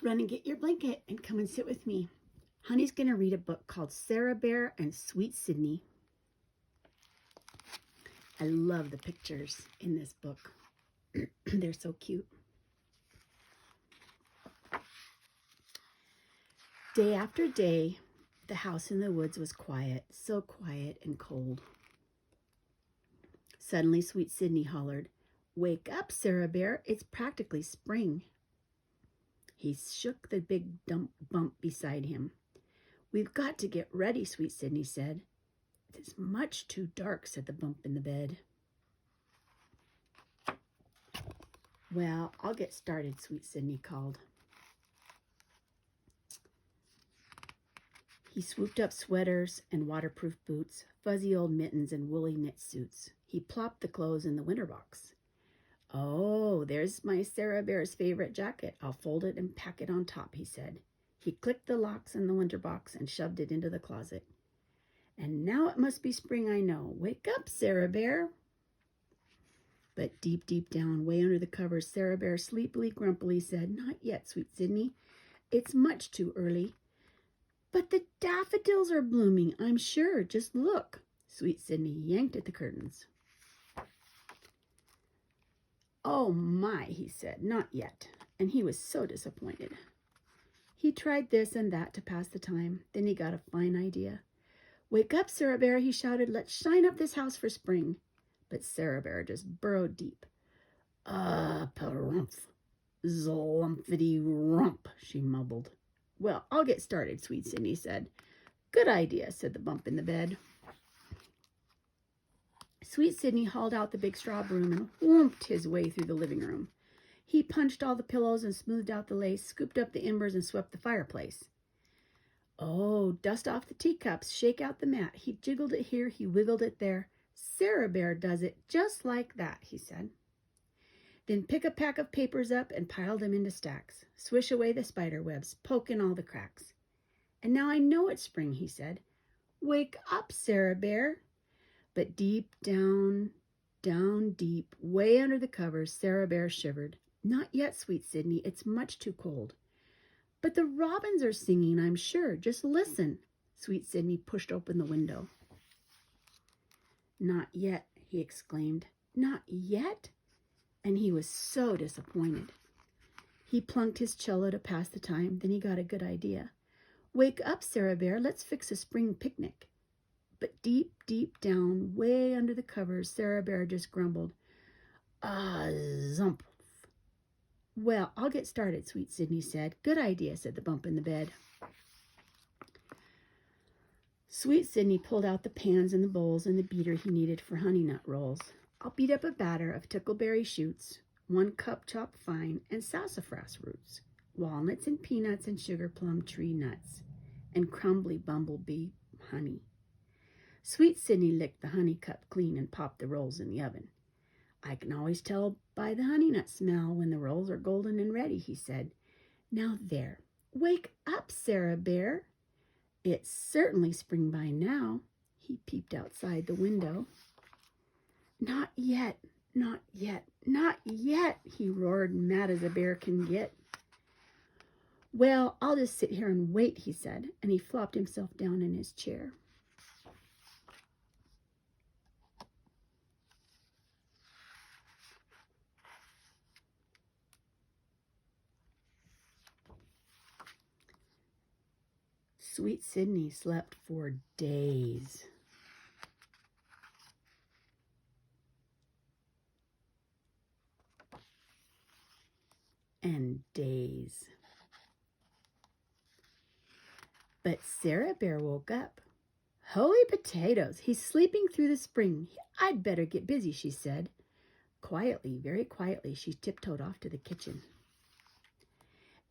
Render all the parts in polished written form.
Run and get your blanket and come and sit with me. Honey's going to read a book called Sarah Bear and Sweet Sydney. I love the pictures in this book. They're so cute. Day after day, the house in the woods was quiet, so quiet and cold. Suddenly, Sweet Sydney hollered, "Wake up, Sarah Bear, it's practically spring." He shook the big bump beside him. "We've got to get ready," Sweet Sydney said. "It's much too dark," said the bump in the bed. "Well, I'll get started," Sweet Sydney called. He swooped up sweaters and waterproof boots, fuzzy old mittens, and woolly knit suits. He plopped the clothes in the winter box. "Oh, there's my Sarah Bear's favorite jacket. I'll fold it and pack it on top," he said. He clicked the locks in the winter box and shoved it into the closet. "And now it must be spring, I know. Wake up, Sarah Bear." But deep, deep down, way under the covers, Sarah Bear sleepily, grumpily said, "Not yet, Sweet Sydney. It's much too early." "But the daffodils are blooming, I'm sure. Just look." Sweet Sydney yanked at the curtains. "Oh my," he said, "not yet." And he was so disappointed. He tried this and that to pass the time. Then he got a fine idea. "Wake up, Sarah Bear," he shouted. "Let's shine up this house for spring." But Sarah Bear just burrowed deep. "Parumph, zlumpity rump," she mumbled. "Well, I'll get started," Sweet Sydney said. "Good idea," said the bump in the bed. Sweet Sydney hauled out the big straw broom and whomped his way through the living room. He punched all the pillows and smoothed out the lace, scooped up the embers and swept the fireplace. "Oh, dust off the teacups, shake out the mat." He jiggled it here, he wiggled it there. "Sarah Bear does it just like that," he said. "Then pick a pack of papers up and pile them into stacks. Swish away the spider webs, poke in all the cracks. And now I know it's spring," he said. "Wake up, Sarah Bear." But deep down, down deep, way under the covers, Sarah Bear shivered. "Not yet, Sweet Sydney. It's much too cold." "But the robins are singing, I'm sure. Just listen." Sweet Sydney pushed open the window. "Not yet," he exclaimed. "Not yet?" And he was so disappointed. He plunked his cello to pass the time. Then he got a good idea. "Wake up, Sarah Bear. Let's fix a spring picnic." But deep, deep down, way under the covers, Sarah Bear just grumbled, "Zump." "Well, I'll get started," Sweet Sydney said. "Good idea," said the bump in the bed. Sweet Sydney pulled out the pans and the bowls and the beater he needed for honey nut rolls. "I'll beat up a batter of tickleberry shoots, 1 cup chopped fine, and sassafras roots, walnuts and peanuts and sugar plum tree nuts, and crumbly bumblebee honey." Sweet Sydney licked the honey cup clean and popped the rolls in the oven. "I can always tell by the honey nut smell when the rolls are golden and ready," he said. "Now there, wake up, Sarah Bear. It's certainly spring by now." He peeped outside the window. "Not yet, not yet, not yet," he roared, mad as a bear can get. "Well, I'll just sit here and wait," he said, and he flopped himself down in his chair. Sweet Sydney slept for days. And days. But Sarah Bear woke up. "Holy potatoes, he's sleeping through the spring. I'd better get busy," she said. Quietly, very quietly, she tiptoed off to the kitchen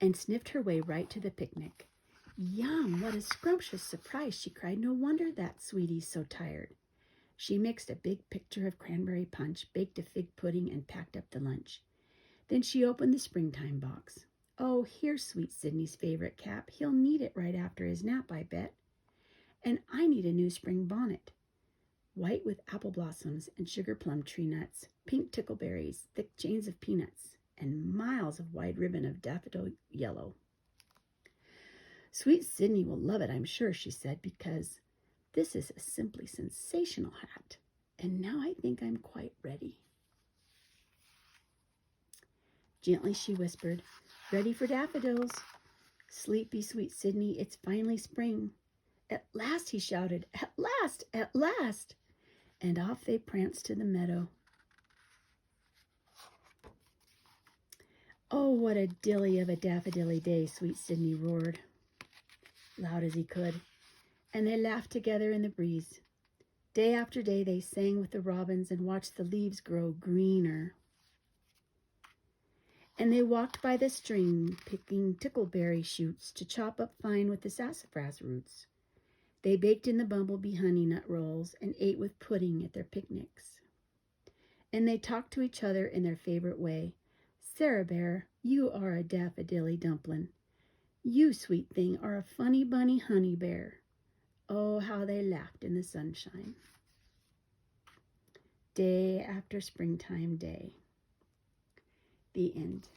and sniffed her way right to the picnic. "Yum, what a scrumptious surprise," she cried. "No wonder that sweetie's so tired." She mixed a big pitcher of cranberry punch, baked a fig pudding, and packed up the lunch. Then she opened the springtime box. "Oh, here's Sweet Sydney's favorite cap. He'll need it right after his nap, I bet. And I need a new spring bonnet. White with apple blossoms and sugar plum tree nuts, pink tickleberries, thick chains of peanuts, and miles of wide ribbon of daffodil yellow." Sweet Sydney will love it, I'm sure, she said, because this is a simply sensational hat. And now I think I'm quite ready. Gently she whispered, ready for daffodils. Sleepy Sweet Sydney, it's finally spring. At last, he shouted, at last, at last. And off they pranced to the meadow. Oh, what a dilly of a daffodilly day, Sweet Sydney roared, loud as he could, and they laughed together in the breeze. Day after day they sang with the robins and watched the leaves grow greener. And they walked by the stream, picking tickleberry shoots to chop up fine with the sassafras roots. They baked in the bumblebee honey nut rolls and ate with pudding at their picnics. And they talked to each other in their favorite way. Sarah Bear, you are a daffodilly dumplin'. You, sweet thing, are a funny bunny honey bear. Oh, how they laughed in the sunshine. Day after springtime day. The end.